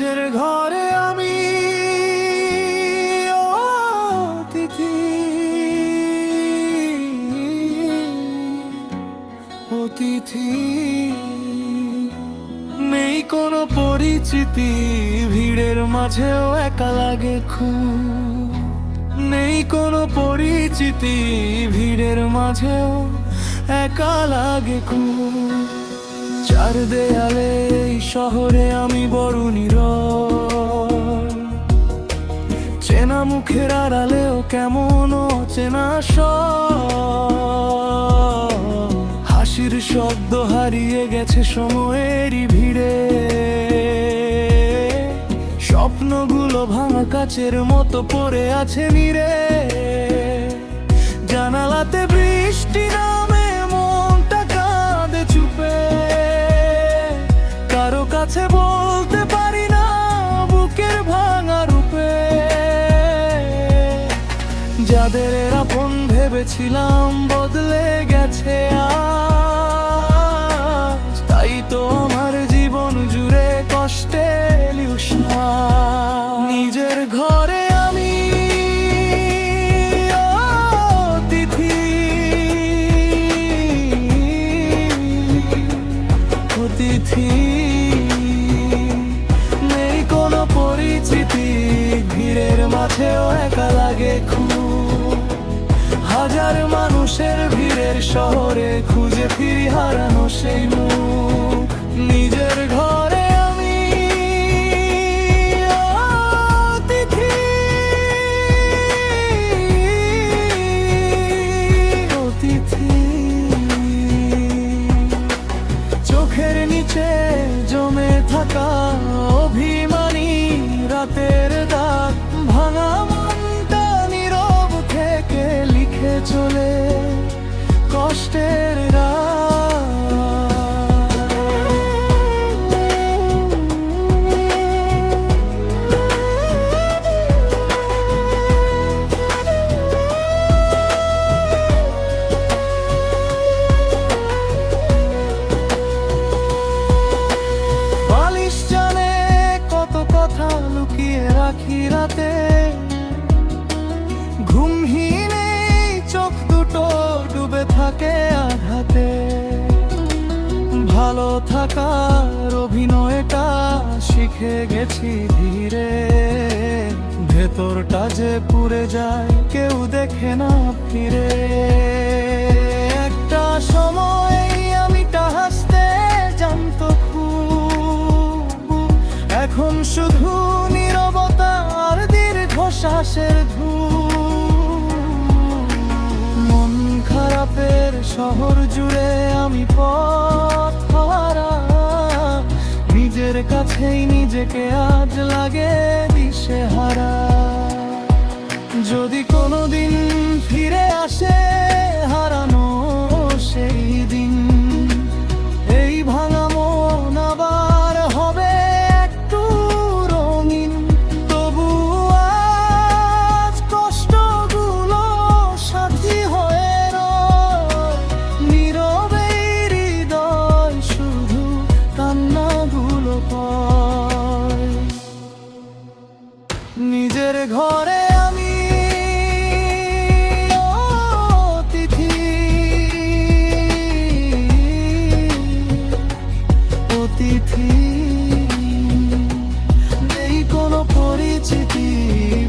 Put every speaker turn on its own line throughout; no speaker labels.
নিজের ঘরে আমি অতিথি, অতিথি। নেই কোনো পরিচিতি, ভিড়ের মাঝেও একা লাগে খুব। নেই কোনো পরিচিতি, ভিড়ের মাঝেও একা লাগে খুব। চার দেয়ালে এই শহরে আমি বড় নীরব, চেনা মুখের আড়ালেও কেমন চেনা সব। হাসির শব্দ হারিয়ে গেছে সময়েরই ভিড়ে, স্বপ্নগুলো ভাঙা কাচের মতো পড়ে আছে নীড়ে। জানালাতে বৃষ্টি নামে মনটা কাঁদে চুপে, কারো কাছে বলতে পারি না বুকের ভাঙা রূপে। যাদের আপন ভেবেছিলাম বদলে গেছে আজ, তাই তো আমার জীবন জুড়ে কষ্টে লিউসা। নিজের ঘরে আমি অতিথি, অতিথি। নেই কোনো পরিচিতি, ভিড়ের মাঝেও একা লাগে খুব। হাজার মানুষের ভিড়ের শহরে খুঁজে ফিরি হারানো সেই মুখ। নিজের ঘরে আমি অতিথি, অতিথি। চোখের নিচে জমে থাকা অভিমানী রাতের দাগ, ভাঙা মনটা নীরব থেকে লিখে চলে কষ্টের বালিশ জানে কত কথা লুকিয়ে রাখি রাতে। ঘুমহীন চোখ দুটো ডুবে থাকে আঘাতে। ভালো থাকার অভিনয়টা শিখে গেছি ধীরে, ভেতরটা যে পুড়ে যায় কেউ দেখে না ফিরে। একটা সময় আমি হাসতে জানতো খুব, এখন শুধু নীরবতা আর দীর্ঘশ্বাসের ধূপ। মন খারাপের শহর জুড়ে আমি পথ হারা, নিজের কাছেই নিজেকে আজ লাগে দিশেহারা। যদি কোনোদিন ফিরে আসে হারানো সেই দিন, এই ভাঙা মন আবার হবে একটু রঙিন। তবু আজ কষ্টগুলো সাথী হয়ে রয়, নীরবে হৃদয় শুধু কান্নাগুলো পায়। নিজের ঘরে আমি অতিথি, অতিথি। নেই কোনো পরিচিতি,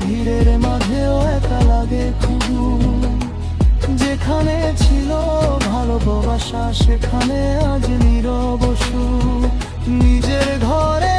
ভিড়ের মাঝেও একা লাগে খুব। যেখানে ছিল ভালোবাসা সেখানে আজ নীরব সুখ। নিজের ঘরে